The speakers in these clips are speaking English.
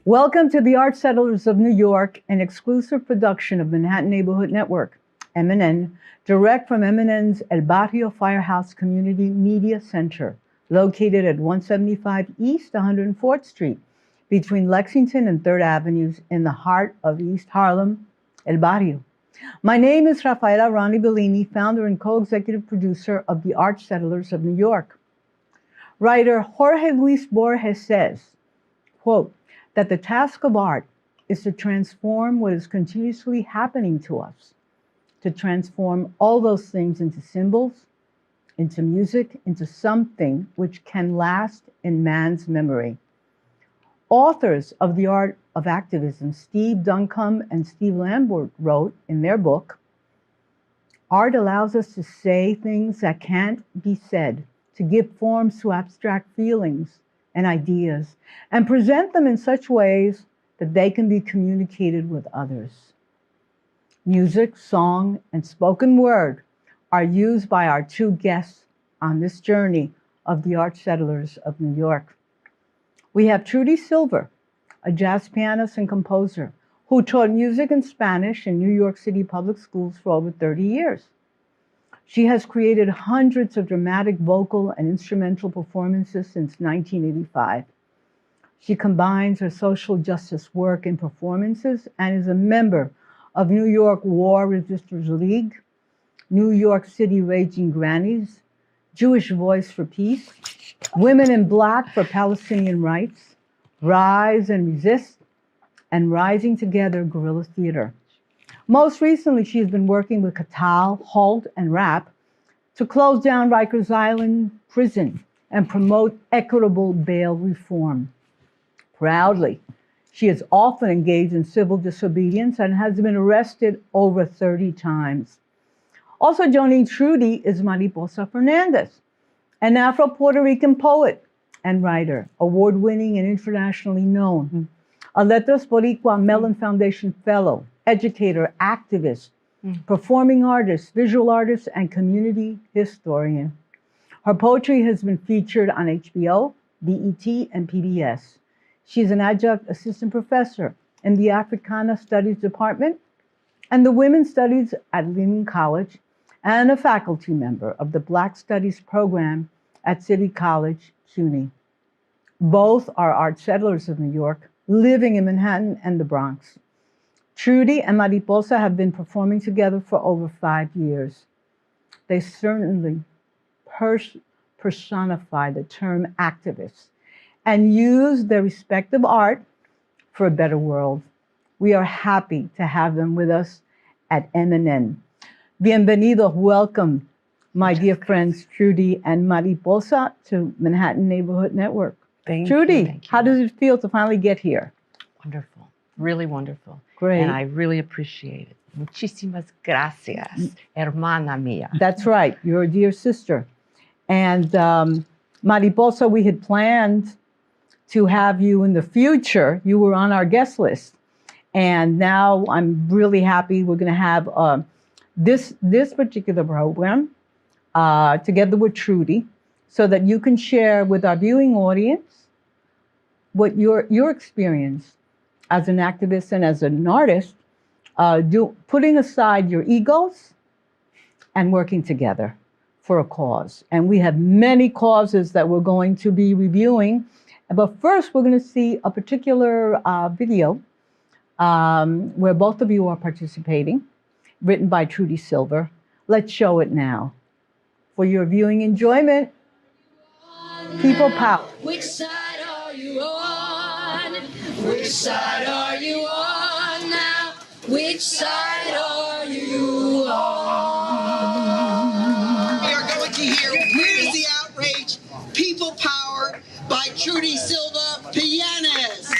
Welcome to the Art Settlers of New York, an exclusive production of Manhattan Neighborhood Network, MNN, direct from MNN's El Barrio Firehouse Community Media Center, located at 175 East 104th Street, between Lexington and 3rd Avenues in the heart of East Harlem, El Barrio. My name is Rafaela Ronnie Billini, founder and co-executive producer of the Art Settlers of New York. Writer Jorge Luis Borges says, quote, that the task of art is to transform what is continuously happening to us, to transform all those things into symbols, into music, into something which can last in man's memory. Authors of the Art of Activism, Steve Duncombe and Steve Lambert, wrote in their book, art allows us to say things that can't be said, to give forms to abstract feelings and ideas, and present them in such ways that they can be communicated with others. Music, song, and spoken word are used by our two guests on this journey of the Art Settlers of New York. We have Trudy Silver, a jazz pianist and composer who taught music in Spanish in New York City public schools for over 30 years. She has created hundreds of dramatic vocal and instrumental performances since 1985. She combines her social justice work and performances and is a member of New York War Resisters League, New York City Raging Grannies, Jewish Voice for Peace, Women in Black for Palestinian Rights, Rise and Resist, and Rising Together Guerrilla Theater. Most recently, she has been working with Catal, HALT, and RAP to close down Rikers Island Prison and promote equitable bail reform. Proudly, she is often engaged in civil disobedience and has been arrested over 30 times. Also joining Trudy is Mariposa Fernandez, an Afro-Puerto Rican poet and writer, award-winning and internationally known, a Letras Boricua Mellon Foundation Fellow, educator, activist, performing artist, visual artist, and community historian. Her poetry has been featured on HBO, BET, and PBS. She's an adjunct assistant professor in the Africana Studies Department and the Women's Studies at Lehman College, and a faculty member of the Black Studies program at City College, CUNY. Both are art settlers of New York, living in Manhattan and the Bronx. Trudy and Mariposa have been performing together for over 5 years. They certainly personify the term activists and use their respective art for a better world. We are happy to have them with us at MNN. Bienvenidos, welcome, my dear friends Trudy and Mariposa, to Manhattan Neighborhood Network. Trudy, how does it feel to finally get here? Wonderful, really wonderful. Great. And I really appreciate it. Muchísimas gracias, hermana mía. That's right, you're a dear sister. And Mariposa, we had planned to have you in the future. You were on our guest list. And now I'm really happy we're gonna have this particular program together with Trudy, so that you can share with our viewing audience what your experience as an activist and as an artist, putting aside your egos and working together for a cause. And we have many causes that we're going to be reviewing. But first, we're going to see a particular video where both of you are participating, written by Trudy Silver. Let's show it now. For your viewing enjoyment, people power. Which side are you on? Which side are you on now? Which side are you on? We are going to hear Where's the Outrage? People Power by Trudy Silver Mariposa.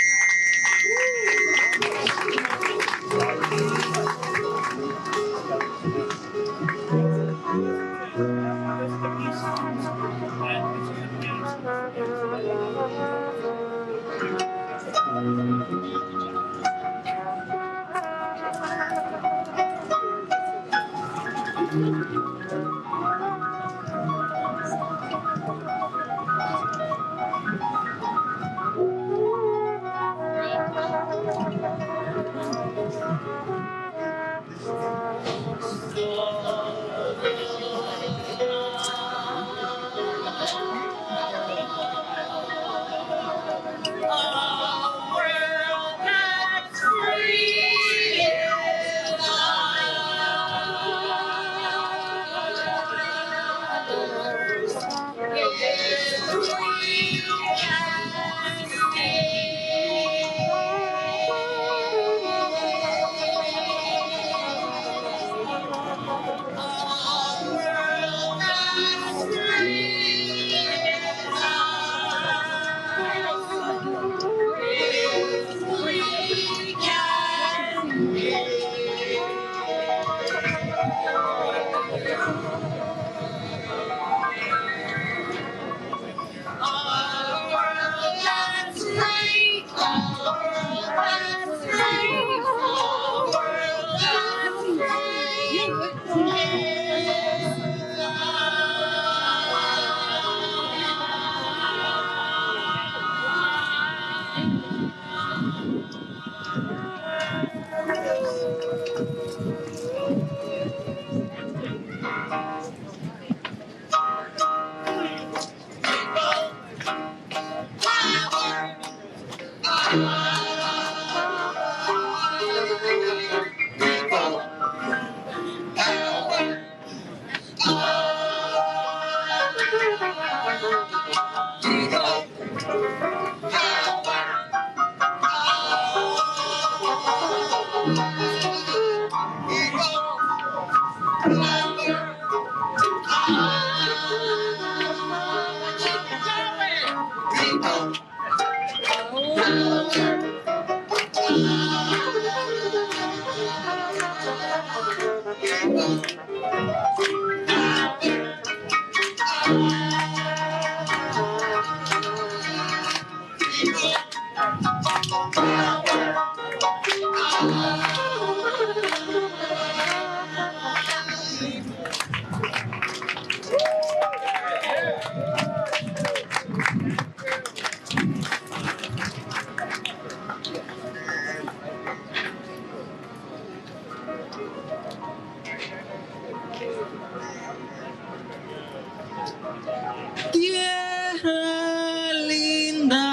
Tierra linda,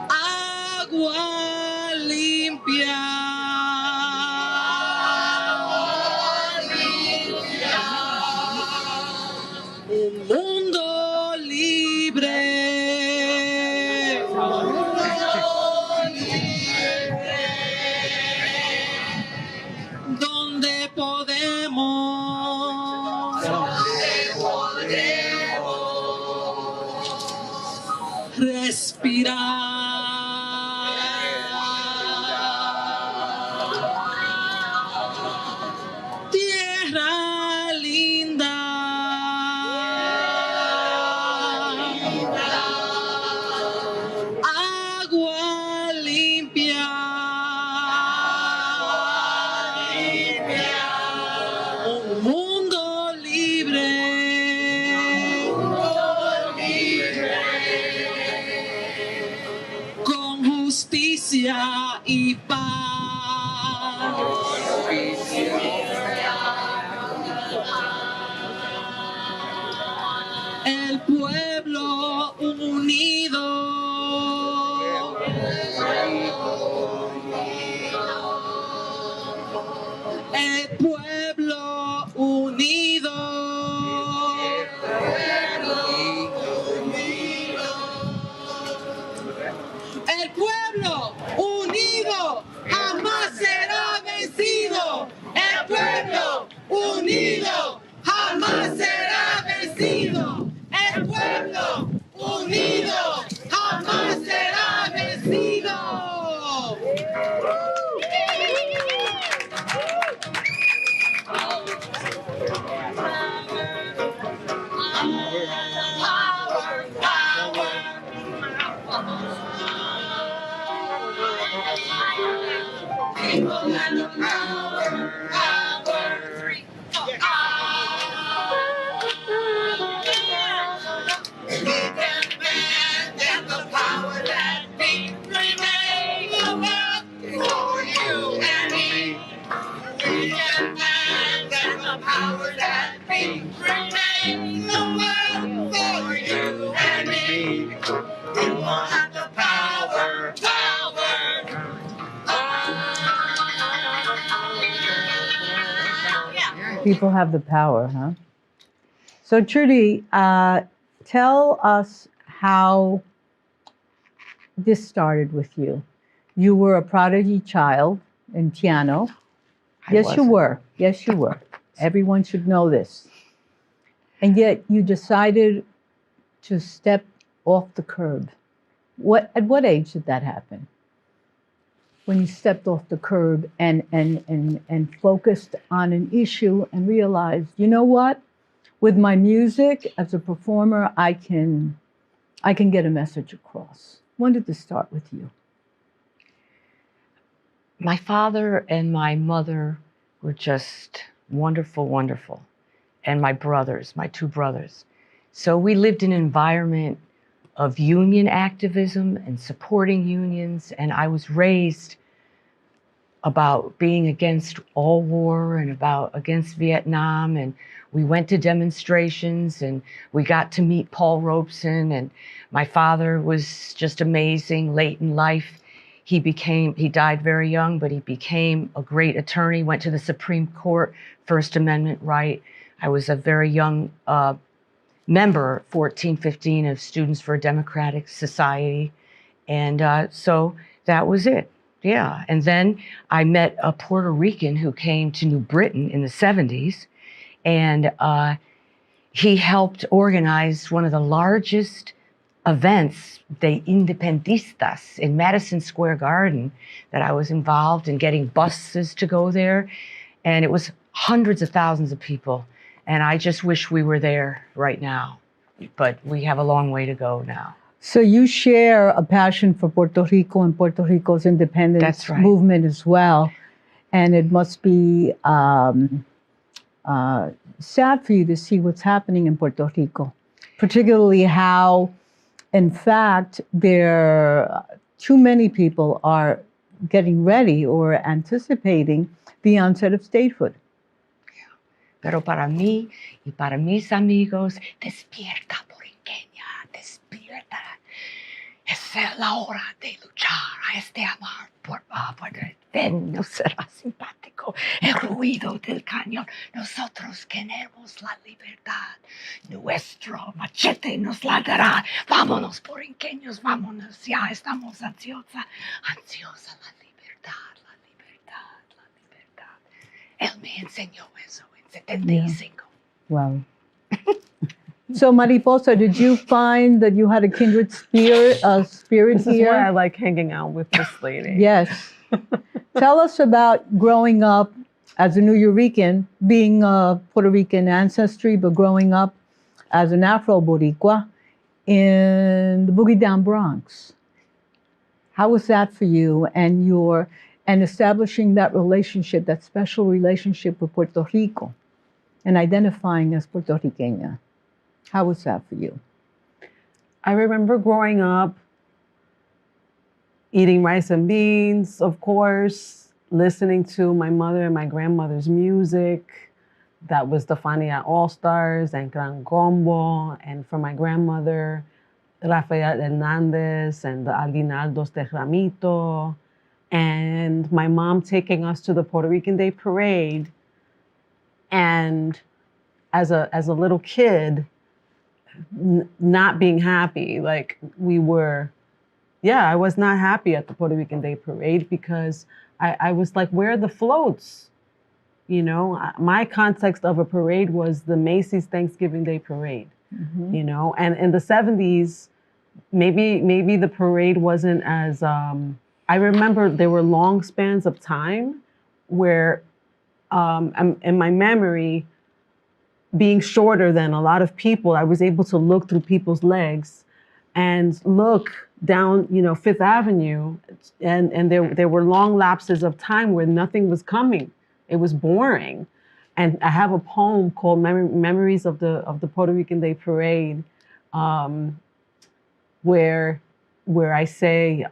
agua limpia, un mundo libre, donde podemos respirar. Tierra linda, agua limpia, un mundo libre, con justicia y paz. El pueblo unido, el pueblo unido, el pueblo unido jamás será vencido. El pueblo unido jamás será vencido. El pueblo unido jamás será vencido. People have the power, huh? So Trudy, tell us how this started with you. You were a prodigy child in piano. Yes, you were. Yes, you were. Everyone should know this. And yet you decided to step off the curb. At what age did that happen? When you stepped off the curb and focused on an issue and realized, you know what? With my music as a performer, I can get a message across. When did this start with you? My father and my mother were just wonderful, wonderful. And my brothers, my two brothers. So we lived in an environment of union activism and supporting unions. And I was raised about being against all war and against Vietnam. And we went to demonstrations and we got to meet Paul Robeson. And my father was just amazing late in life. He died very young, but he became a great attorney, went to the Supreme Court, First Amendment right. I was a very young member, 14, 15, of Students for a Democratic Society. And so that was it. Yeah. And then I met a Puerto Rican who came to New Britain in the 70s, and he helped organize one of the largest events, the Independistas, in Madison Square Garden, that I was involved in getting buses to go there. And it was hundreds of thousands of people. And I just wish we were there right now. But we have a long way to go now. So you share a passion for Puerto Rico and Puerto Rico's independence That's right. movement as well. And it must be sad for you to see what's happening in Puerto Rico, particularly how, in fact, too many people are getting ready or anticipating the onset of statehood. Pero para mí y para mis amigos, despierta, puertorriqueña, despierta. Es la hora de luchar, es de amar por ven, no será simpático el ruido del cañón. Nosotros queremos la libertad. Nuestro machete nos la dará. Vámonos, puertorriqueños, vámonos. Ya estamos ansiosa la libertad, la libertad, la libertad. Él me enseñó eso. 75. Wow. So, Mariposa, did you find that you had a kindred spirit This is here? why I like hanging out with this lady. Yes. Tell us about growing up as a New Yorican, being Puerto Rican ancestry, but growing up as an Afro-Boricua in the Boogie Down Bronx. How was that for you and establishing that relationship, that special relationship with Puerto Rico and identifying as Puerto Riqueña? How was that for you? I remember growing up, eating rice and beans, of course, listening to my mother and my grandmother's music. That was the Fania All-Stars and Gran Combo. And for my grandmother, Rafaela Hernandez and the Aguinaldos de Ramito. And my mom taking us to the Puerto Rican Day Parade. And as a little kid, not being happy, like we were, I was not happy at the Puerto Rican Day Parade because I was like, where are the floats? You know, my context of a parade was the Macy's Thanksgiving Day Parade, you know, and in the 70s, maybe the parade wasn't as, I remember there were long spans of time where, in my memory, being shorter than a lot of people, I was able to look through people's legs and look down, you know, Fifth Avenue, and there were long lapses of time where nothing was coming. It was boring. And I have a poem called Memories of the Puerto Rican Day Parade, where I say,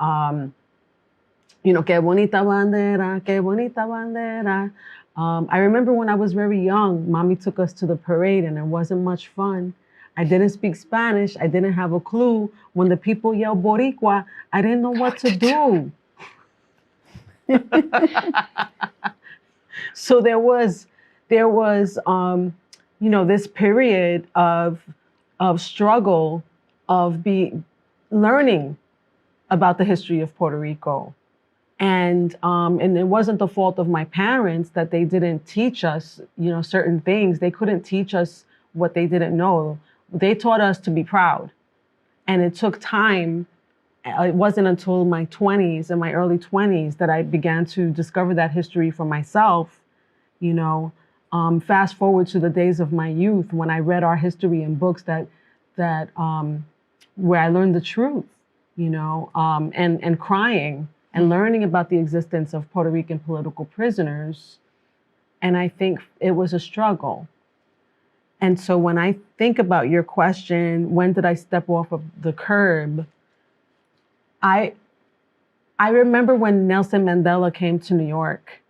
you know, qué bonita bandera, qué bonita bandera. I remember when I was very young, Mommy took us to the parade and it wasn't much fun. I didn't speak Spanish. I didn't have a clue. When the people yelled Boricua, I didn't know what to do. So there was, you know, this period of struggle, of learning about the history of Puerto Rico. And it wasn't the fault of my parents that they didn't teach us, you know, certain things. They couldn't teach us what they didn't know. They taught us to be proud. And it took time. It wasn't until my 20s and my early 20s that I began to discover that history for myself, you know. Fast forward to the days of my youth when I read our history in books that where I learned the truth, you know, and crying and learning about the existence of Puerto Rican political prisoners. And I think it was a struggle. And so when I think about your question, when did I step off of the curb? I remember when Nelson Mandela came to New York.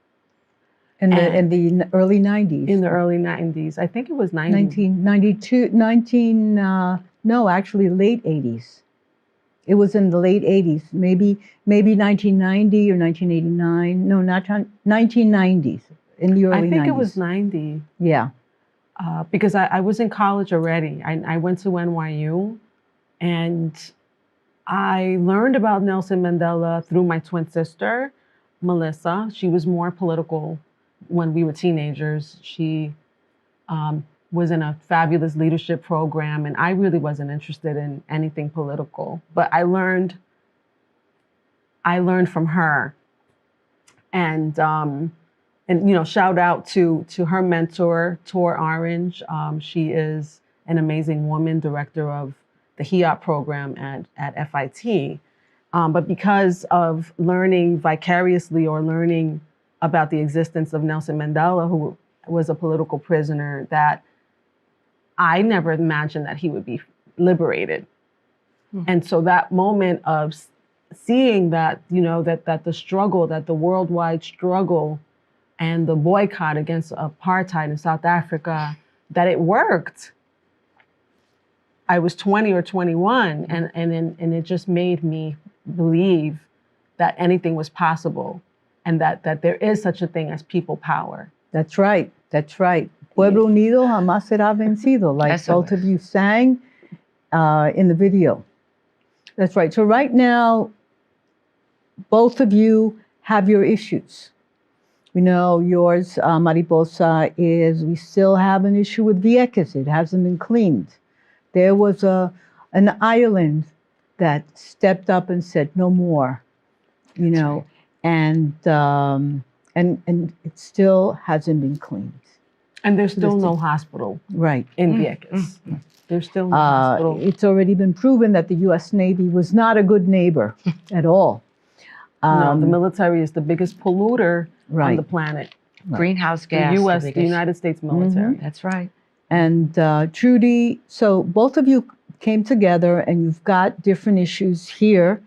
In the early 90s. In the early 90s. I think it was 1992, no, actually late 80s. It was in the late 80s, maybe 1990 or 1989. No, not 1990s, in the early 90s. I think it was 90. Yeah. Because I was in college already. I went to NYU, and I learned about Nelson Mandela through my twin sister. Melissa. She was more political when we were teenagers. She was in a fabulous leadership program, and I really wasn't interested in anything political. But I learned from her, and shout out to her mentor, Tor Orange. She is an amazing woman, director of the HIAP program at FIT. But because of learning vicariously or learning about the existence of Nelson Mandela, who was a political prisoner, that I never imagined that he would be liberated. And so that moment of seeing that, that the struggle, that the worldwide struggle and the boycott against apartheid in South Africa, that it worked. I was 20 or 21, and it just made me believe that anything was possible, and that there is such a thing as people power. That's right. That's right. Pueblo unido jamás será vencido, like both of you sang in the video. That's right. So right now, both of you have your issues. We know yours, Mariposa, is we still have an issue with Vieques. It hasn't been cleaned. There was an island that stepped up and said no more, and it still hasn't been cleaned. And there's still no hospital, right, in Vieques. There's still no hospital. It's already been proven that the U.S. Navy was not a good neighbor at all. No, the military is the biggest polluter on the planet. Right. Greenhouse gas. The United States military. That's right. And Trudy, so both of you came together and you've got different issues here.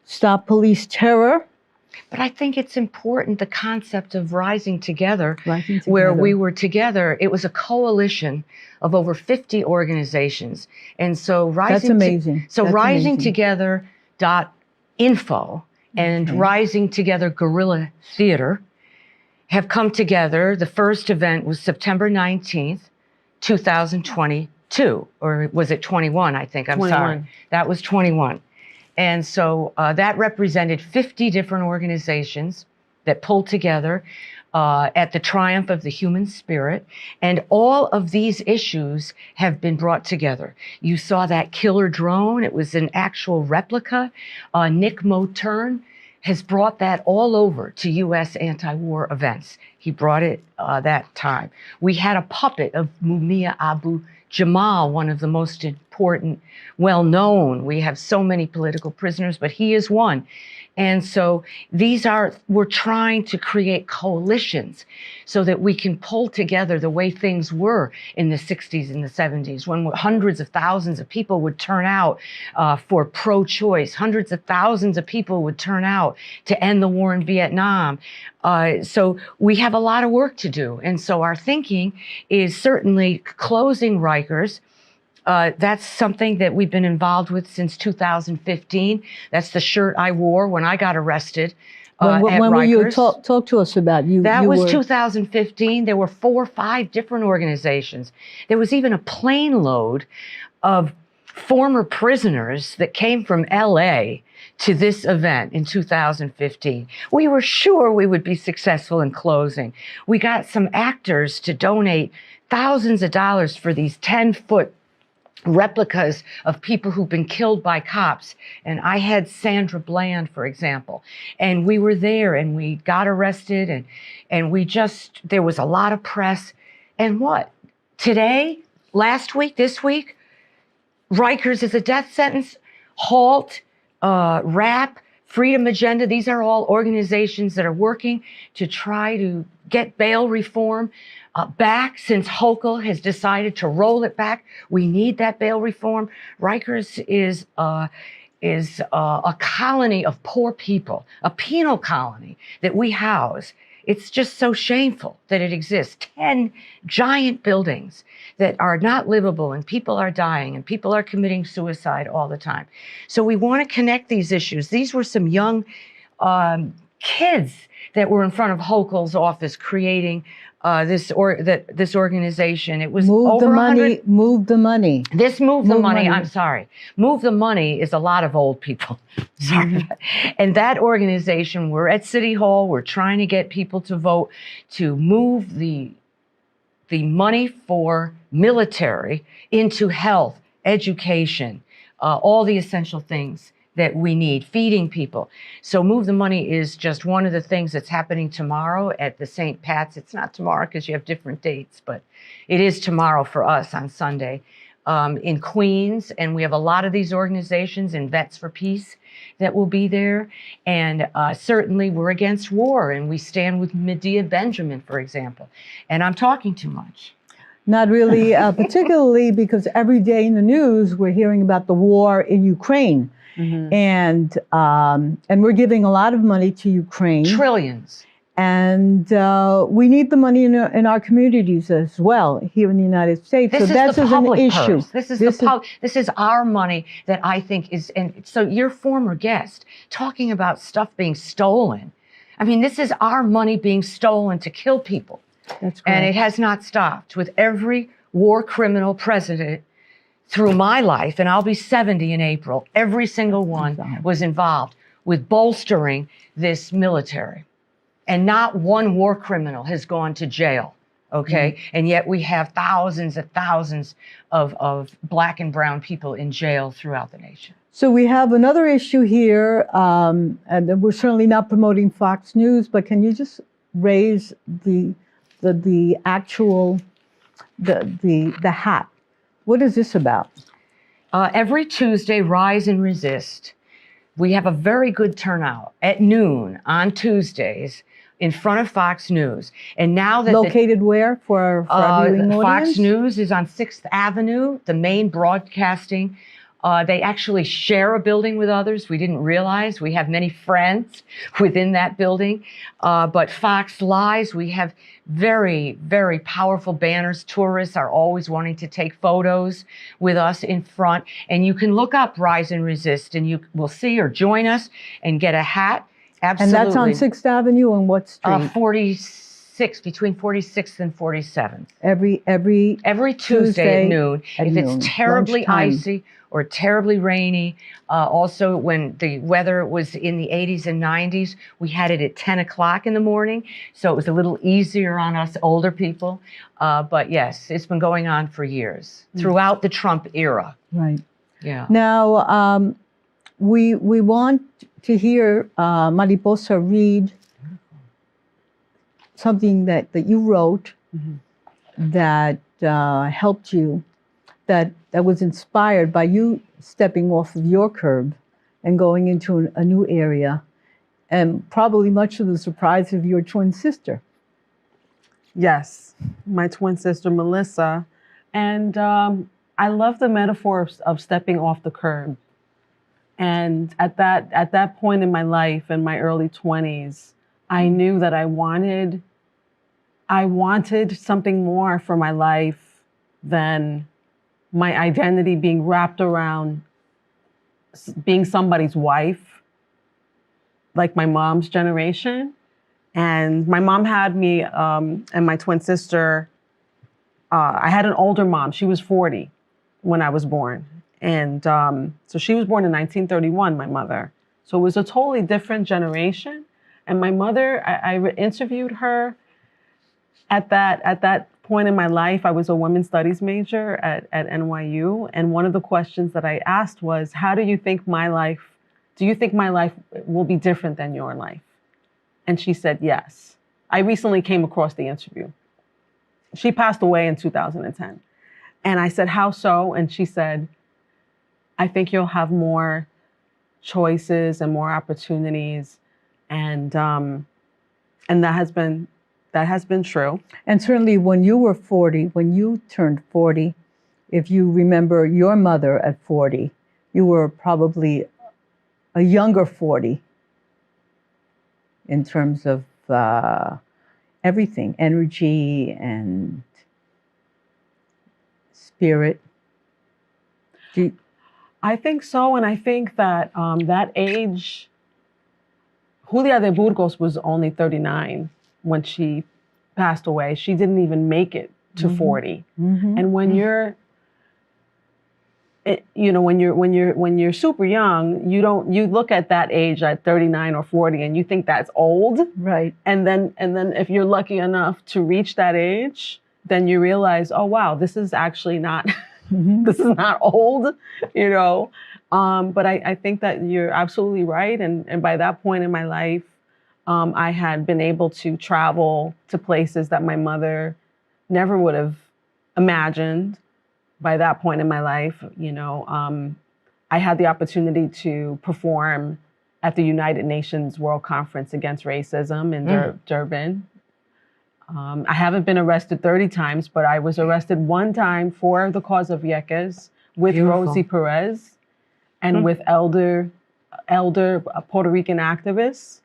Stop Police Terror. But I think it's important, the concept of rising together, where we were together. It was a coalition of over 50 organizations. And so Rising, that's amazing. RisingTogether.info and Rising Together Guerrilla Theater have come together. The first event was September 19th, 2022, or was it 21? I think, 21. Sorry. That was 21. And so that represented 50 different organizations that pulled together at the triumph of the human spirit. And all of these issues have been brought together. You saw that killer drone. It was an actual replica. Nick Motern has brought that all over to U.S. anti-war events. He brought it that time. We had a puppet of Mumia Abu Jamal, one of the most important, well-known. We have so many political prisoners, but he is one. And so we're trying to create coalitions so that we can pull together the way things were in the 60s and the 70s, when hundreds of thousands of people would turn out for pro-choice. Hundreds of thousands of people would turn out to end the war in Vietnam. So we have a lot of work to do. And so our thinking is certainly closing Rikers. That's something that we've been involved with since 2015. That's the shirt I wore when I got arrested at when Rikers. Were you talk to us about you? That was 2015. There were 4 or 5 different organizations. There was even a plane load of former prisoners that came from LA to this event in 2015. We were sure we would be successful in closing. We got some actors to donate thousands of dollars for these 10-foot replicas of people who've been killed by cops. And I had Sandra Bland, for example, and we were there and we got arrested and there was a lot of press. And what? Today, last week, this week, Rikers is a death sentence. HALT, RAP, Freedom Agenda, these are all organizations that are working to try to get bail reform back, since Hochul has decided to roll it back. We need that bail reform. Rikers is a colony of poor people, a penal colony that we house. It's just so shameful that it exists. 10 giant buildings that are not livable, and people are dying, and people are committing suicide all the time. So we want to connect these issues. These were some young kids that were in front of Hochul's office creating this organization. It was Move the over money. 100. Move the money. This Move the Move Money, Money. I'm sorry. Move the Money is a lot of old people. Sorry. And that organization, we're at City Hall. We're trying to get people to vote to move the money for military into health, education, all the essential things that we need, feeding people. So Move the Money is just one of the things that's happening tomorrow at the St. Pat's. It's not tomorrow because you have different dates, but it is tomorrow for us on Sunday in Queens. And we have a lot of these organizations in Vets for Peace that will be there. And certainly we're against war, and we stand with Medea Benjamin, for example. And I'm talking too much. Not really, particularly because every day in the news we're hearing about the war in Ukraine, and we're giving a lot of money to Ukraine, Trillions. and we need the money in our communities as well here in the United States. This so is that's the an public issue. purse. This is our money that I think is. And so your former guest talking about stuff being stolen. I mean, this is our money being stolen to kill people. That's And correct. it has not stopped with every war criminal president through my life, and I'll be 70 in April. Every single one was involved with bolstering this military. And not one war criminal has gone to jail, okay? And yet we have thousands and thousands of Black and brown people in jail throughout the nation. So we have another issue here, and we're certainly not promoting Fox News, but can you just raise the actual hat? What is this about? Every Tuesday, Rise and Resist. We have a very good turnout at noon on Tuesdays in front of Fox News. And now that Located where for our viewing audience? Fox News is on 6th Avenue, the main broadcasting. They actually share a building with others. We didn't realize we have many friends within that building. But Fox Lives, we have very, very powerful banners. Tourists are always wanting to take photos with us in front. And you can look up Rise and Resist, and you will see or join us and get a hat. Absolutely. And that's on 6th Avenue and what street? 46, between 46th and 47th. Every Tuesday at noon. If noon, it's terribly lunchtime. icy or terribly rainy, also when the weather was in the 80s and 90s, we had it at 10 o'clock in the morning. So it was a little easier on us older people. But yes, it's been going on for years, throughout the Trump era. Right. Yeah. Now, we want to hear Mariposa read something that you wrote that helped you, that was inspired by you stepping off of your curb and going into a new area, and probably much to the surprise of your twin sister. Yes, my twin sister, Melissa. And I love the metaphor of stepping off the curb. And at that point in my life, in my early 20s, I knew that I wanted something more for my life than my identity being wrapped around being somebody's wife, like my mom's generation. And my mom had me and my twin sister. I had an older mom. She was 40 when I was born. And so she was born in 1931, my mother. So it was a totally different generation. And my mother, I interviewed her at that point in my life. I was a women's studies major at NYU. And one of the questions that I asked was, do you think my life will be different than your life? And she said, yes. I recently came across the interview. She passed away in 2010. And I said, how so? And she said, I think you'll have more choices and more opportunities. And that has been true. And certainly when you turned 40, if you remember your mother at 40, you were probably a younger 40 in terms of everything, energy and spirit. I think so. And I think that that age Julia de Burgos was only 39 when she passed away. She didn't even make it to 40. And when you're, when you're super young, you look at that age at 39 or 40 and you think that's old. Right. And then if you're lucky enough to reach that age, then you realize, oh wow, this is actually not, this is not old, But I think that you're absolutely right. And by that point in my life, I had been able to travel to places that my mother never would have imagined. By that point in my life, I had the opportunity to perform at the United Nations World Conference Against Racism in Durban. I haven't been arrested 30 times, but I was arrested one time for the cause of Vieques with Rosie Perez and with elder Puerto Rican activists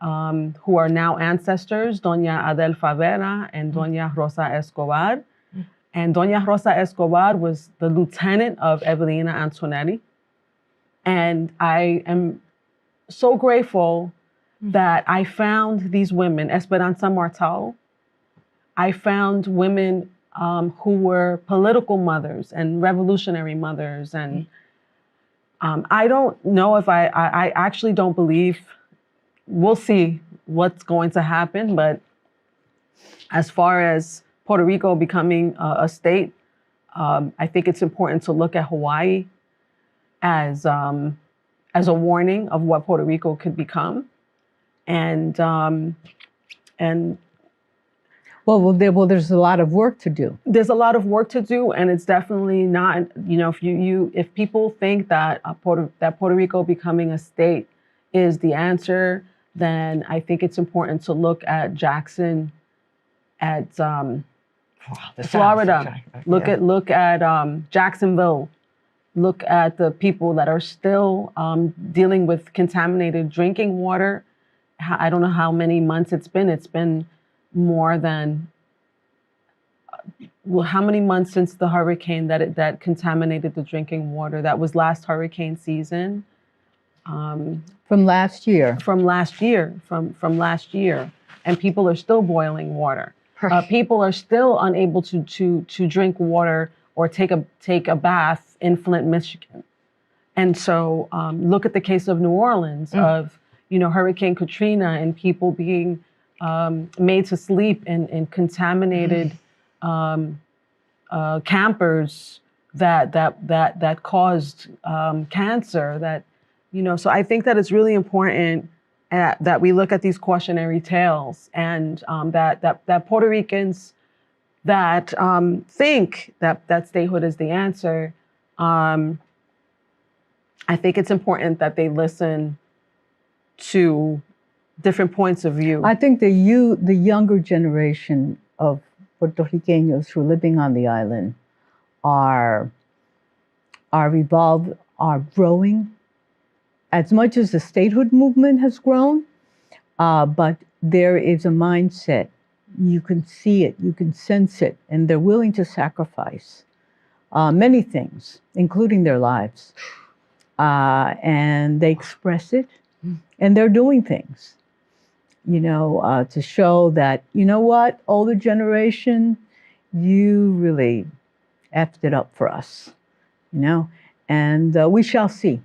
who are now ancestors, Doña Adel Favela and Doña Rosa Escobar. And Doña Rosa Escobar was the lieutenant of Evelina Antonelli. And I am so grateful that I found these women, Esperanza Martal. I found women who were political mothers and revolutionary mothers. And I don't know if I actually don't believe, we'll see what's going to happen. But as far as Puerto Rico becoming a state, I think it's important to look at Hawaii as a warning of what Puerto Rico could become. And there's a lot of work to do. There's a lot of work to do, and it's definitely not, if people think that Puerto Rico becoming a state is the answer, then I think it's important to look at Jackson, at Florida. Look at Jacksonville. Look at the people that are still dealing with contaminated drinking water. I don't know how many months it's been. It's been more than, how many months since the hurricane that contaminated the drinking water? That was last hurricane season. From last year. From last year. And people are still boiling water. People are still unable to drink water or take a bath in Flint, Michigan. And so look at the case of New Orleans, of Hurricane Katrina and people being made to sleep in contaminated campers that caused cancer. So I think that it's really important that we look at these cautionary tales, and that Puerto Ricans that think that statehood is the answer. I think it's important that they listen to different points of view. I think the younger generation of Puerto Ricanos who are living on the island are growing as much as the statehood movement has grown, but there is a mindset. You can see it, you can sense it, and they're willing to sacrifice many things, including their lives. And they express it, and they're doing things, to show that, what, older generation, you really effed it up for us, and we shall see.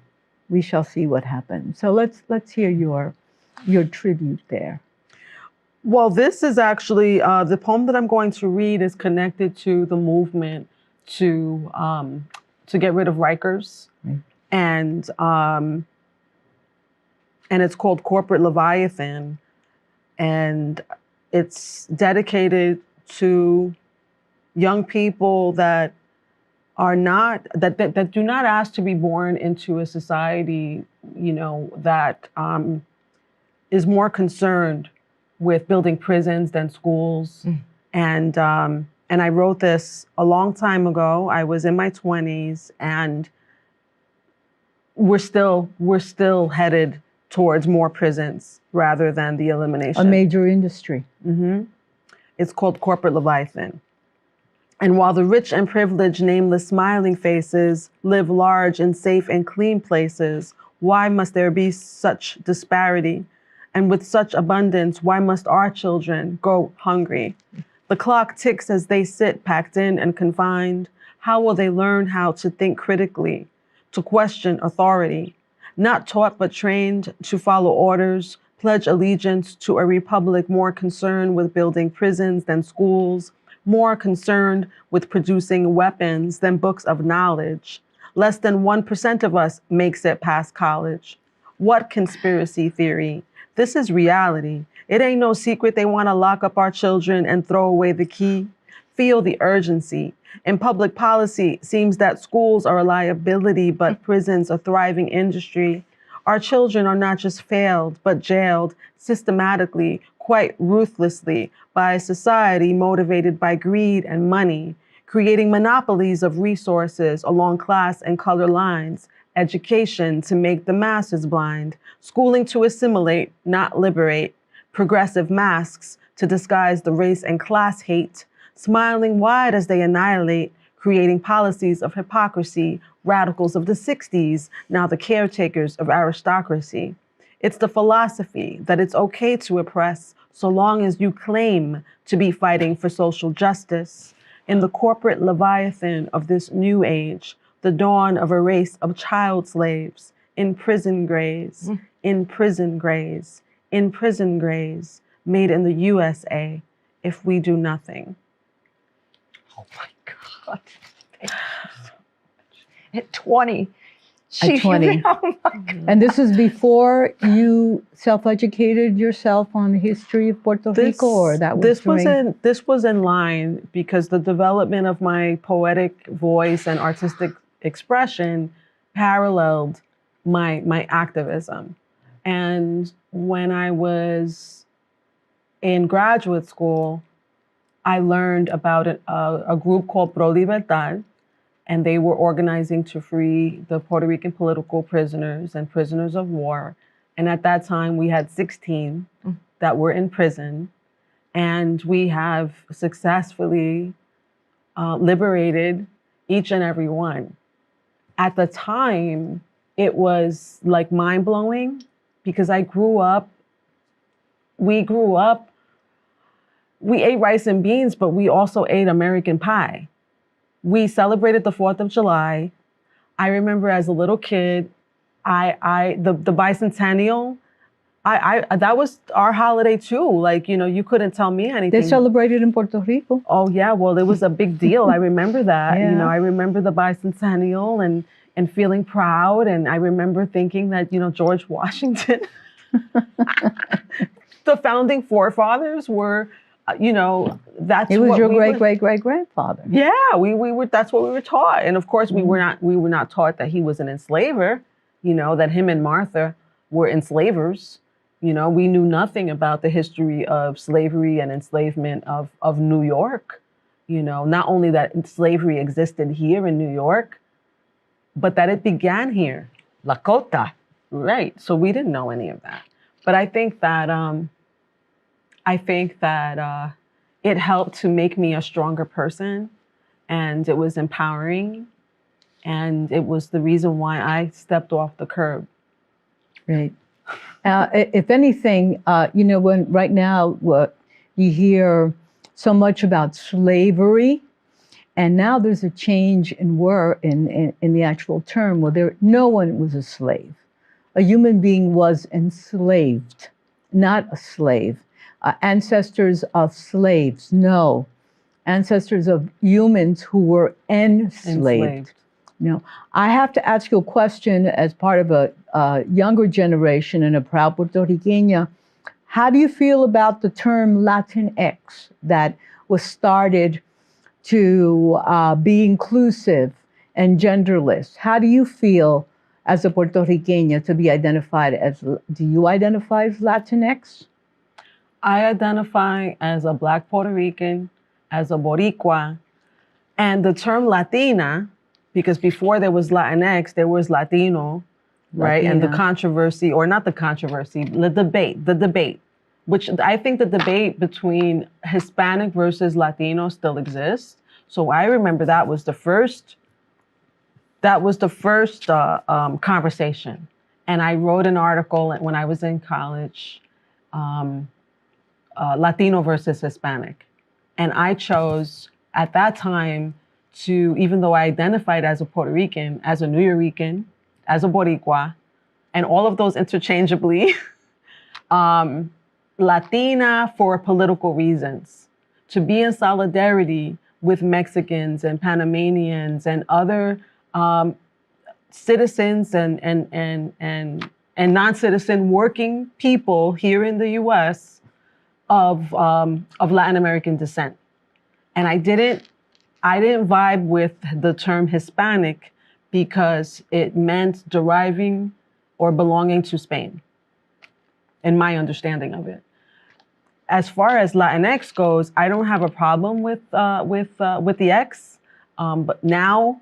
We shall see what happens. So let's hear your tribute there. Well, this is actually, the poem that I'm going to read is connected to the movement to get rid of Rikers. Right. And it's called Corporate Leviathan. And it's dedicated to young people that are not, that do not ask to be born into a society, that is more concerned with building prisons than schools. And I wrote this a long time ago. I was in my 20s, and we're still headed towards more prisons rather than the elimination. A major industry. Mm-hmm. It's called Corporate Leviathan. And while the rich and privileged, nameless, smiling faces live large in safe and clean places, why must there be such disparity? And with such abundance, why must our children go hungry? The clock ticks as they sit packed in and confined. How will they learn how to think critically, to question authority? Not taught but trained to follow orders, pledge allegiance to a republic more concerned with building prisons than schools, more concerned with producing weapons than books of knowledge. Less than 1% of us makes it past college. What conspiracy theory? This is reality. It ain't no secret they want to lock up our children and throw away the key. Feel the urgency. In public policy, seems that schools are a liability, but prisons a thriving industry. Our children are not just failed, but jailed systematically, quite ruthlessly, by a society motivated by greed and money, creating monopolies of resources along class and color lines, education to make the masses blind, schooling to assimilate, not liberate, progressive masks to disguise the race and class hate, smiling wide as they annihilate, creating policies of hypocrisy, radicals of the 60s, now the caretakers of aristocracy. It's the philosophy that it's okay to oppress so long as you claim to be fighting for social justice. In the corporate leviathan of this new age, the dawn of a race of child slaves, in prison grays, in prison grays, in prison grays, made in the USA, if we do nothing. Oh my God. Thank you so much. At 20. At 20. Oh my God. And this is before you self-educated yourself on the history of Puerto Rico, or that was this was in line because the development of my poetic voice and artistic expression paralleled my activism. And when I was in graduate school, I learned about a group called Pro Libertad, and they were organizing to free the Puerto Rican political prisoners and prisoners of war. And at that time, we had 16 that were in prison, and we have successfully liberated each and every one. At the time, it was like mind-blowing because we ate rice and beans, but we also ate American pie. We celebrated the 4th of July. I remember as a little kid, the bicentennial, that was our holiday too. Like, you know, you couldn't tell me anything. They celebrated in Puerto Rico. Oh yeah, well, it was a big deal. I remember that. Yeah. You know, I remember the bicentennial and feeling proud. And I remember thinking that, you know, George Washington, the founding forefathers were, you know, that's it was what your we great-great-great-grandfather. Yeah, we were. That's what we were taught, and of course, we were not taught that he was an enslaver. You know, that him and Martha were enslavers. You know, we knew nothing about the history of slavery and enslavement of New York. You know, not only that slavery existed here in New York, but that it began here. Lakota. Right. So we didn't know any of that. But I think that it helped to make me a stronger person, and it was empowering, and it was the reason why I stepped off the curb. Right. If anything, you know, when right now you hear so much about slavery, and now there's a change in the actual term. Well, no one was a slave. A human being was enslaved, not a slave. Ancestors of slaves, no. Ancestors of humans who were enslaved. No. I have to ask you a question as part of a younger generation and a proud Puerto Riqueña. How do you feel about the term Latinx that was started to be inclusive and genderless? How do you feel as a Puerto Riqueña to be identified as, do you identify as Latinx? I identify as a Black Puerto Rican, as a Boricua, and the term Latina, because before there was Latinx, there was Latino, right? And the controversy, or not the controversy, the debate, which I think the debate between Hispanic versus Latino still exists. So I remember that was the first conversation. And I wrote an article when I was in college, Latino versus Hispanic. And I chose at that time to, even though I identified as a Puerto Rican, as a New Yorican, as a Boricua, and all of those interchangeably, Latina for political reasons, to be in solidarity with Mexicans and Panamanians and other citizens and non-citizen working people here in the U.S. of Latin American descent. And I didn't vibe with the term Hispanic because it meant deriving or belonging to Spain, in my understanding of it. As far as Latinx goes, I don't have a problem with the X, but now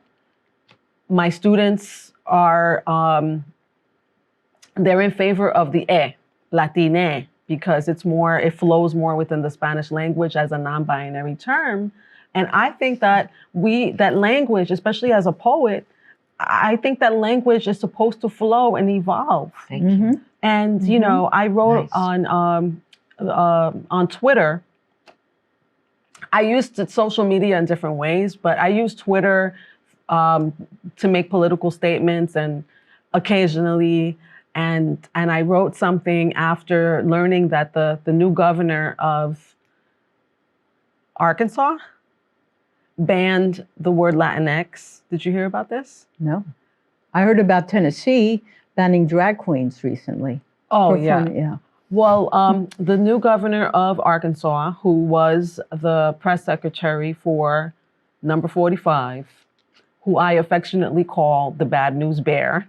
my students are they're in favor of the Latine, because it flows more within the Spanish language as a non-binary term. And I think that that language, especially as a poet, I think that language is supposed to flow and evolve. Thank you. And, you know, I wrote on Twitter. I used social media in different ways, but I use Twitter to make political statements and occasionally. And I wrote something after learning that the new governor of Arkansas banned the word Latinx. Did you hear about this? No. I heard about Tennessee banning drag queens recently. Oh, yeah. yeah. Well, the new governor of Arkansas, who was the press secretary for number 45, who I affectionately call the Bad News Bear.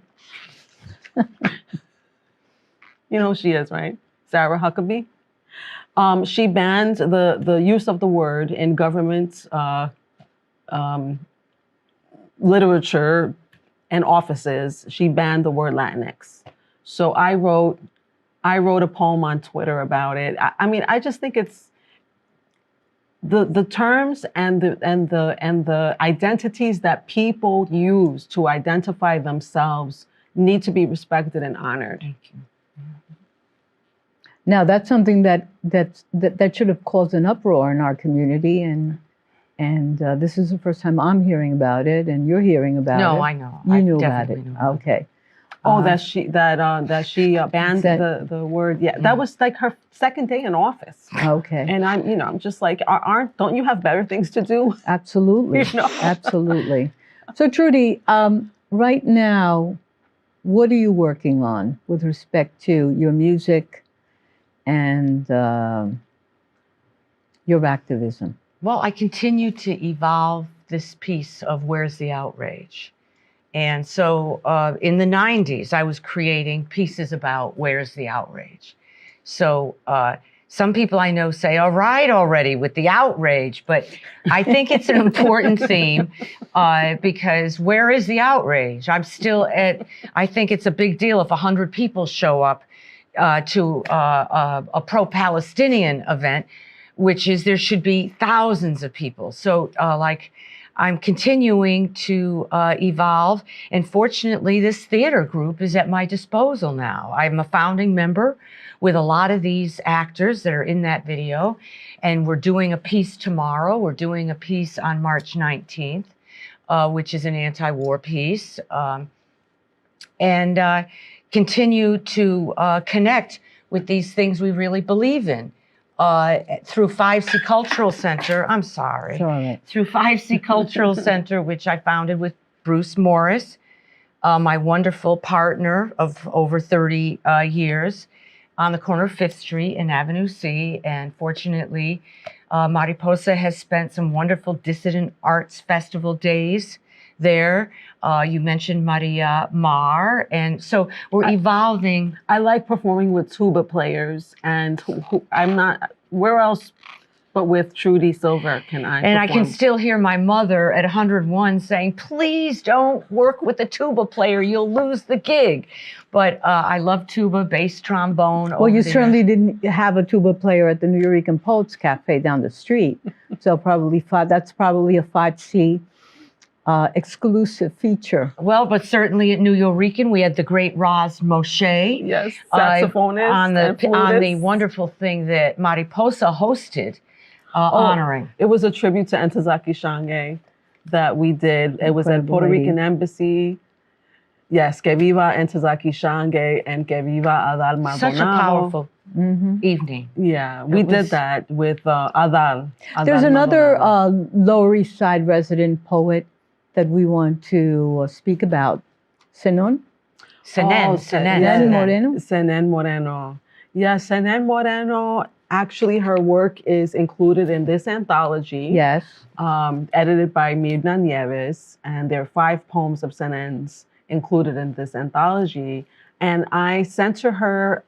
You know who she is, right? Sarah Huckabee. She banned the use of the word in government literature and offices. She banned the word Latinx. So I wrote a poem on Twitter about it. I mean, I just think it's the terms and the identities that people use to identify themselves need to be respected and honored. Thank you. Now, that's something that should have caused an uproar in our community, and this is the first time I'm hearing about it, and you're hearing about it. No, I know. You I knew about it. definitely knew about it. Okay. Oh, that she banned the word. Yeah, that was like her second day in office. Okay. And I'm just like, don't you have better things to do? Absolutely. You know? Absolutely. So, Trudy, right now, what are you working on with respect to your music and your activism? Well, I continue to evolve this piece of Where's the Outrage? And so in the 90s, I was creating pieces about where's the outrage. So some people I know say, all right already with the outrage, but I think it's an important theme because where is the outrage? I think it's a big deal if 100 people show up to a pro-Palestinian event, which is there should be thousands of people. So I'm continuing to evolve. And fortunately, this theater group is at my disposal now. I'm a founding member with a lot of these actors that are in that video. And we're doing a piece tomorrow. We're doing a piece on March 19th, which is an anti-war piece. And continue to connect with these things we really believe in. Through 5C Cultural Center, through 5C Cultural Center, which I founded with Bruce Morris, my wonderful partner of over 30 years, on the corner of 5th Street and Avenue C. And fortunately, Mariposa has spent some wonderful dissident arts festival days there. You mentioned Maria Mar, and so we're evolving. I like performing with tuba players, and where else but with Trudy Silver can I And perform? I can still hear my mother at 101 saying, please don't work with a tuba player, you'll lose the gig. But I love tuba, bass, trombone. Well, you certainly didn't have a tuba player at the New Yorican Poets Cafe down the street. So that's probably a 5C exclusive feature? Well, but certainly at New Yorican, we had the great Roz Moshe. Yes, saxophonist on and the flutist. wonderful thing that Mariposa hosted, honoring. It was a tribute to Ntozake Shange that we did. It was at Incredible Puerto lady. Rican Embassy. Yes, Que Viva Ntozake Shange and Que Viva Adal Maldonado. Such a powerful Mm-hmm. evening. Yeah, we did that with Adal. There's another Maldonado. Lower East Side resident poet that we want to speak about. Senon? Senen. Senen Moreno? Senen Moreno. Yeah, Senen Moreno, actually her work is included in this anthology. Yes. Edited by Mirna Nieves, and there are 5 poems of Senen's included in this anthology. And I censor her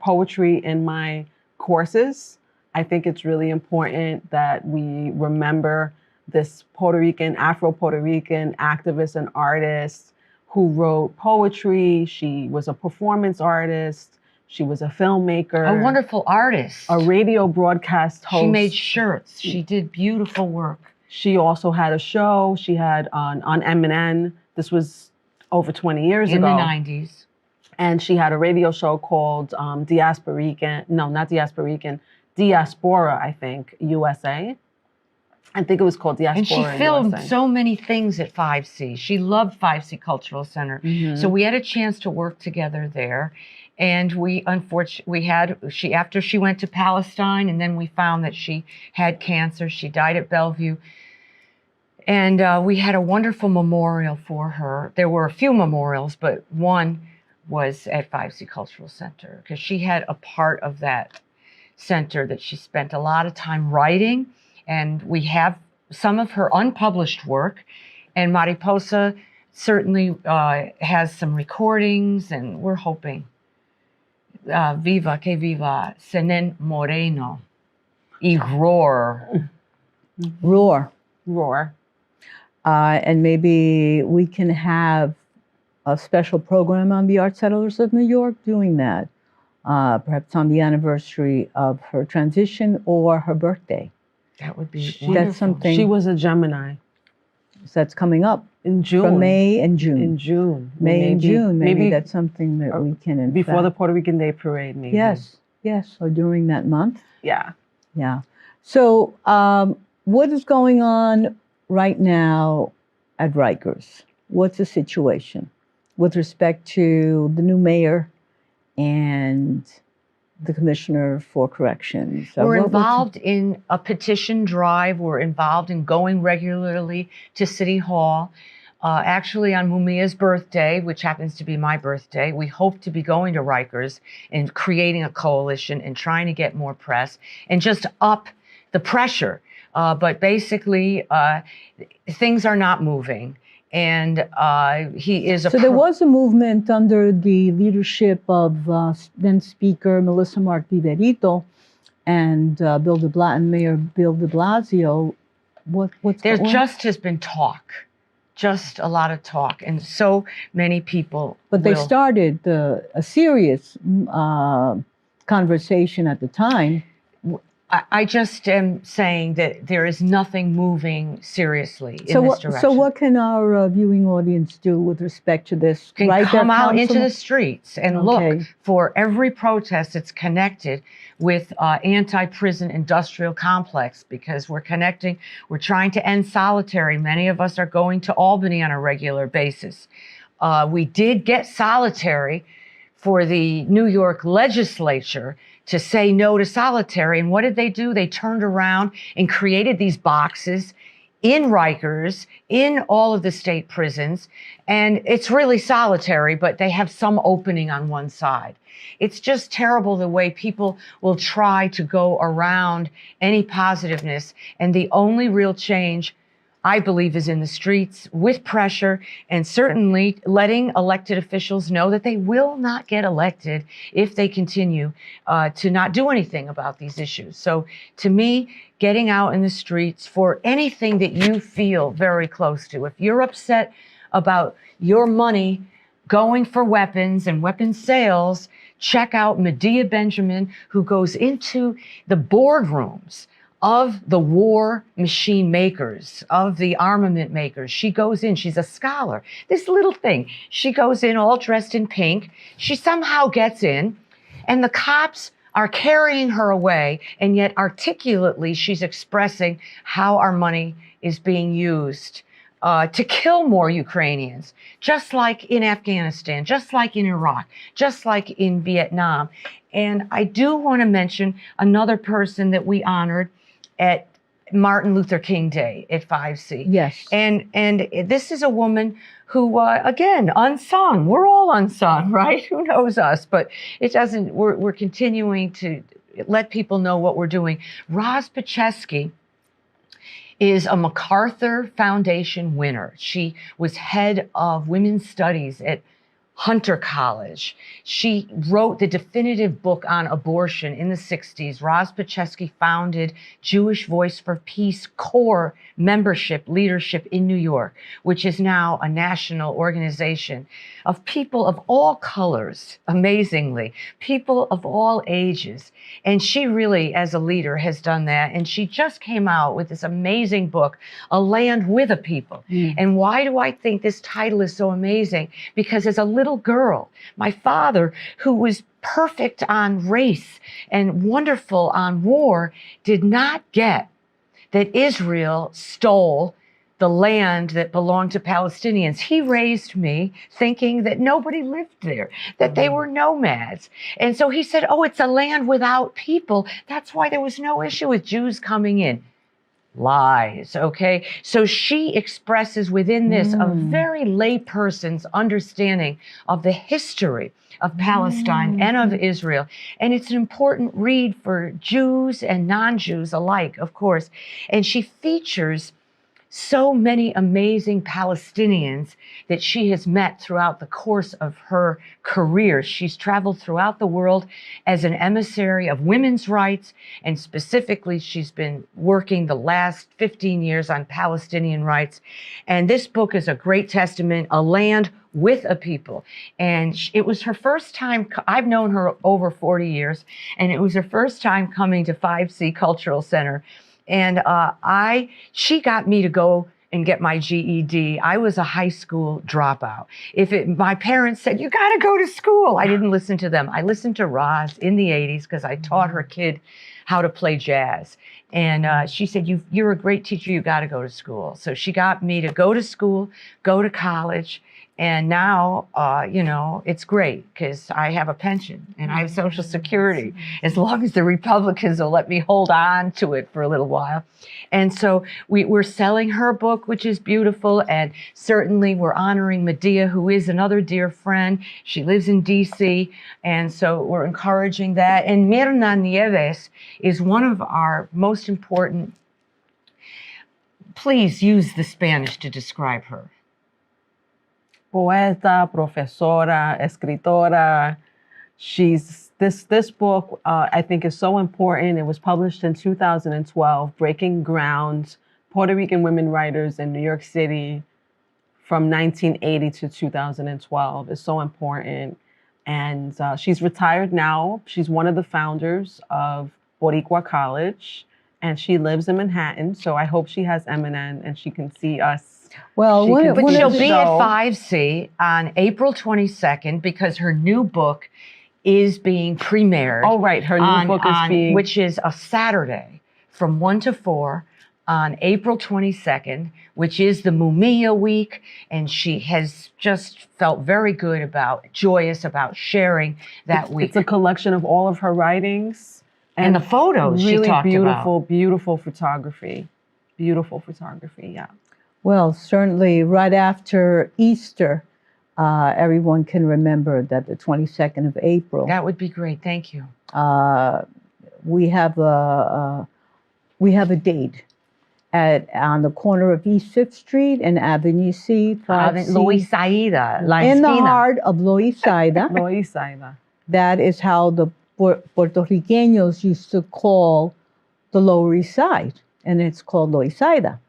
poetry in my courses. I think it's really important that we remember this Puerto Rican, Afro-Puerto Rican activist and artist who wrote poetry. She was a performance artist. She was a filmmaker. A wonderful artist. A radio broadcast host. She made shirts. She did beautiful work. She also had a show. She had on MNN. This was over 20 years ago. In the 90s. And she had a radio show called Diaspora, I think, USA. I think it was called Diaspora And she filmed USA. so many things at 5C. She loved 5C Cultural Center. Mhm. So we had a chance to work together there. And after she went to Palestine, and then we found that she had cancer. She died at Bellevue. And we had a wonderful memorial for her. There were a few memorials, but one was at 5C Cultural Center, because she had a part of that center that she spent a lot of time writing. And we have some of her unpublished work. And Mariposa certainly has some recordings, and we're hoping. Viva, que viva, Senen Moreno. Y roar. Roar. Roar. And maybe we can have a special program on the Art Settlers of New York doing that, perhaps on the anniversary of her transition or her birthday. That would be That's wonderful. something. She was a Gemini. So that's coming up In June. from May and June. In June. May and June. Maybe that's something that we can. In before the fact- Puerto Rican Day Parade, maybe. Yes. Or during that month. Yeah. Yeah. So, what is going on right now at Rikers? What's the situation with respect to the new mayor and the commissioner for corrections? We're involved in a petition drive. We're involved in going regularly to City Hall. Actually, on Mumia's birthday, which happens to be my birthday, we hope to be going to Rikers and creating a coalition and trying to get more press and just up the pressure. But basically, things are not moving. And he is a... So there was a movement under the leadership of then Speaker Melissa Mark Viverito and Mayor Bill de Blasio. What's There going on? just has been talk, just a lot of talk, and so many people. But they started a serious conversation at the time. I just am saying that there is nothing moving seriously in this direction. So what can our viewing audience do with respect to this? Can Write their come out into counsel- the streets and Okay. look for every protest that's connected with anti-prison industrial complex, because we're trying to end solitary. Many of us are going to Albany on a regular basis. We did get solitary for the New York legislature to say no to solitary. And what did they do? They turned around and created these boxes in Rikers, in all of the state prisons. And it's really solitary, but they have some opening on one side. It's just terrible the way people will try to go around any positiveness. And the only real change, I believe, is in the streets with pressure, and certainly letting elected officials know that they will not get elected if they continue to not do anything about these issues. So to me, getting out in the streets for anything that you feel very close to, if you're upset about your money going for weapons and weapons sales, check out Medea Benjamin, who goes into the boardrooms of the war machine makers, of the armament makers. She goes in, she's a scholar. This little thing, she goes in all dressed in pink. She somehow gets in, and the cops are carrying her away, and yet articulately she's expressing how our money is being used to kill more Ukrainians, just like in Afghanistan, just like in Iraq, just like in Vietnam. And I do want to mention another person that we honored at Martin Luther King Day at 5C. Yes. And this is a woman who, again, unsung. We're all unsung, right? Who knows us? But it doesn't, we're continuing to let people know what we're doing. Roz Paczewski is a MacArthur Foundation winner. She was head of women's studies at Hunter College. She wrote the definitive book on abortion in the 60s. Roz Paczewski founded Jewish Voice for Peace core membership leadership in New York, which is now a national organization of people of all colors, amazingly, people of all ages. And she really, as a leader, has done that. And she just came out with this amazing book, A Land with a People. And why do I think this title is so amazing? Because as a little girl, my father, who was perfect on race and wonderful on war, did not get that Israel stole the land that belonged to Palestinians. He raised me thinking that nobody lived there, that they were nomads. And so he said, oh, it's a land without people. That's why there was no issue with Jews coming in. Lies, okay? So she expresses within this a very lay person's understanding of the history of Palestine and of Israel. And it's an important read for Jews and non-Jews alike, of course. And she features so many amazing Palestinians that she has met throughout the course of her career. She's traveled throughout the world as an emissary of women's rights, and specifically she's been working the last 15 years on Palestinian rights. And this book is a great testament, A Land with a People. And it was her first time, I've known her over 40 years, and it was her first time coming to 5C Cultural Center. And she got me to go and get my GED. I was a high school dropout. My parents said, you got to go to school, I didn't listen to them. I listened to Roz in the 80s because I taught her kid how to play jazz. And she said, you're a great teacher, you got to go to school. So she got me to go to school, go to college. And now, you know, it's great because I have a pension and I have Social Security, as long as the Republicans will let me hold on to it for a little while. And so we're selling her book, which is beautiful. And certainly we're honoring Medea, who is another dear friend. She lives in DC. And so we're encouraging that. And Mirna Nieves is one of our most important. Please use the Spanish to describe her. Poeta, profesora, escritora. This book, I think, is so important. It was published in 2012, breaking ground, Puerto Rican women writers in New York City from 1980 to 2012 is so important. And she's retired now. She's one of the founders of Boricua College, and she lives in Manhattan. So I hope she has MNN and she can see us. Well, But she'll be at 5C on April 22nd because her new book is being premiered. Oh, right. Her new book is being... Which is a Saturday from 1 to 4 on April 22nd, which is the Mumia week. And she has just felt very good joyous about sharing that week. It's a collection of all of her writings. And the photos really she talked about. Beautiful photography. Beautiful photography, yeah. Well, certainly right after Easter, everyone can remember that the 22nd of April. That would be great. Thank you. We have a date on the corner of East 5th Street and Avenue C, 5C, Loisaida. in the heart of Loisaida. Loisaida. That is how the Puerto Ricanos used to call the Lower East Side, and it's called Loisaida.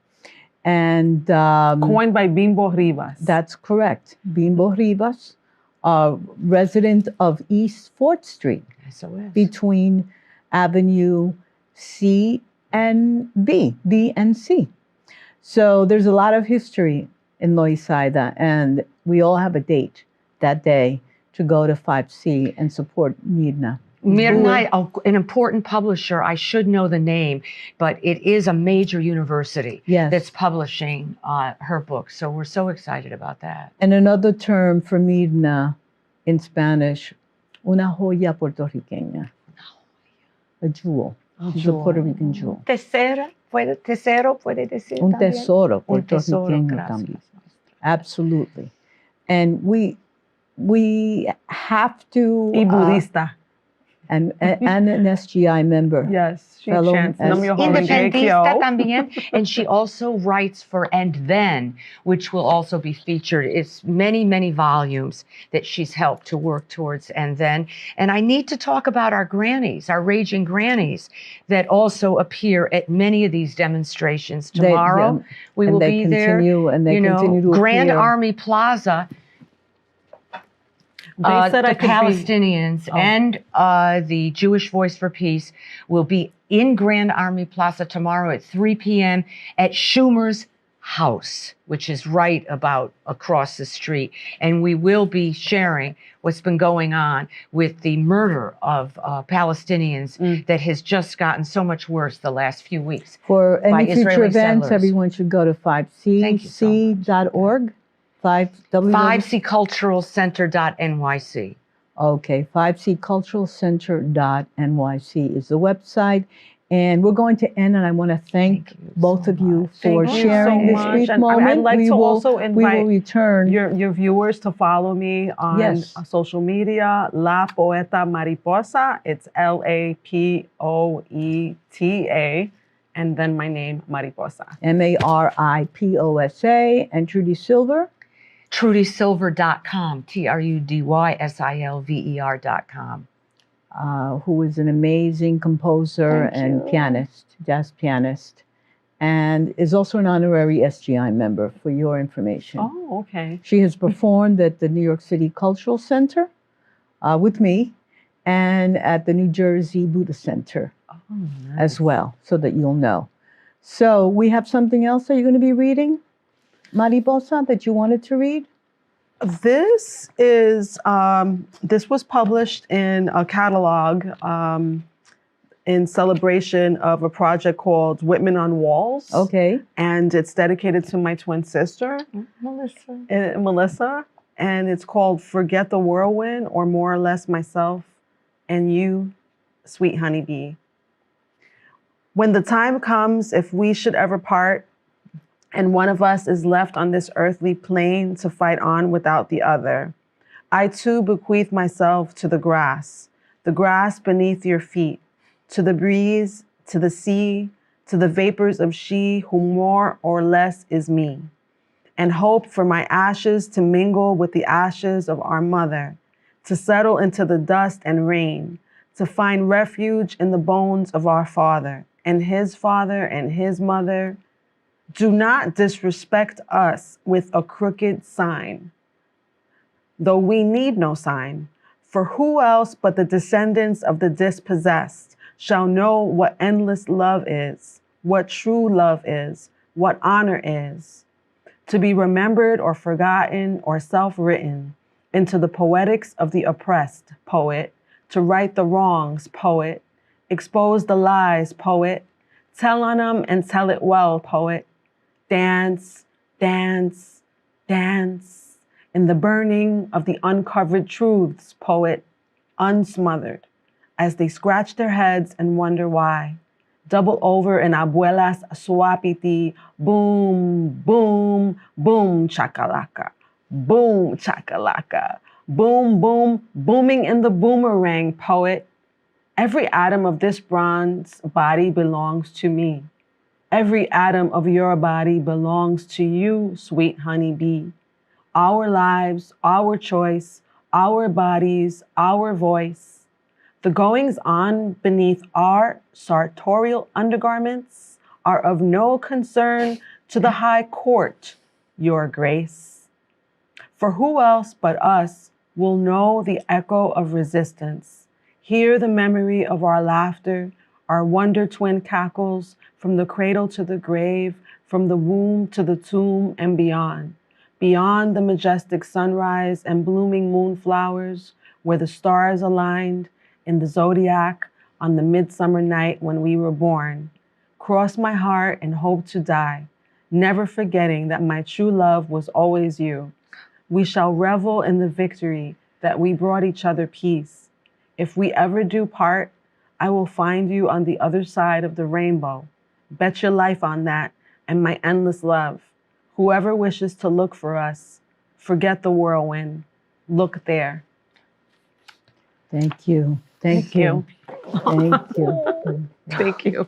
And coined by Bimbo Rivas. That's correct. Bimbo Rivas, resident of East 4th Street, SOS. between Avenue C and B and C. So there's a lot of history in Loisaida, and we all have a date that day to go to 5C and support Mirna. Mirna, an important publisher, I should know the name, but it is a major university Yes. that's publishing her book. So we're so excited about that. And another term for Mirna in Spanish, una joya puertorriqueña, a jewel. She's a Puerto Rican jewel. Tesoro puede decir Un también. tesoro Un tesoro, puertorriqueño gracias. también. Absolutely. And we have to... Y budista. And an SGI member. Yes, she Fellow chants as- Nam Myoho Renge Independista Kyo. también. And she also writes for And Then, which will also be featured. It's many, many volumes that she's helped to work towards And Then. And I need to talk about our grannies, our raging grannies, that also appear at many of these demonstrations. Tomorrow, we will be there. And they You know, continue to Grand appear. Army Plaza. They said The I could be- Palestinians and the Jewish Voice for Peace will be in Grand Army Plaza tomorrow at 3 p.m. at Schumer's house, which is right about across the street. And we will be sharing what's been going on with the murder of Palestinians that has just gotten so much worse the last few weeks. For by any future Israeli events, settlers. everyone should go to Thank you so much. 5cc.org. 5cculturalcenter.nyc. Okay, 5cculturalcenter.nyc is the website. And we're going to end, and I want to thank Thank you both so of you much. for Thank you sharing so this much. brief And moment. I'd like we to will, also we will invite return. your viewers to follow me on Yes. social media, La Poeta Mariposa. It's LAPOETA, and then my name, Mariposa. Mariposa, and Trudy Silver. TrudySilver.com, TrudySilver.com. Who is an amazing composer Thank and you. pianist, jazz pianist, and is also an honorary SGI member, for your information. Oh, okay. She has performed at the New York City Cultural Center with me, and at the New Jersey Buddha Center as well, so that you'll know. So we have something else that you're going to be reading, Mariposa, that you wanted to read? This is this was published in a catalog in celebration of a project called Whitman on Walls. Okay. And it's dedicated to my twin sister, Melissa. And it's called Forget the Whirlwind, or More or Less Myself and You, Sweet Honeybee. When the time comes, if we should ever part, and one of us is left on this earthly plane to fight on without the other, I too bequeath myself to the grass beneath your feet, to the breeze, to the sea, to the vapors of she who more or less is me, and hope for my ashes to mingle with the ashes of our mother, to settle into the dust and rain, to find refuge in the bones of our father and his mother. Do not disrespect us with a crooked sign, though we need no sign, for who else but the descendants of the dispossessed shall know what endless love is, what true love is, what honor is, to be remembered or forgotten or self-written into the poetics of the oppressed, poet, to right the wrongs, poet, expose the lies, poet, tell on them and tell it well, poet. Dance, dance, dance in the burning of the uncovered truths, poet, unsmothered, as they scratch their heads and wonder why. Double over in abuelas suapiti, boom, boom, boom, chakalaka, boom, chakalaka, boom, boom, booming in the boomerang, poet. Every atom of this bronze body belongs to me. Every atom of your body belongs to you, sweet honeybee. Our lives, our choice, our bodies, our voice. The goings on beneath our sartorial undergarments are of no concern to the high court, your grace. For who else but us will know the echo of resistance, hear the memory of our laughter, Our wonder twin cackles from the cradle to the grave, from the womb to the tomb and beyond. Beyond the majestic sunrise and blooming moonflowers, where the stars aligned in the zodiac on the midsummer night when we were born. Cross my heart and hope to die, never forgetting that my true love was always you. We shall revel in the victory that we brought each other peace. If we ever do part, I will find you on the other side of the rainbow. Bet your life on that and my endless love. Whoever wishes to look for us, forget the whirlwind. Look there. Thank you. Thank you. Thank you. Thank you.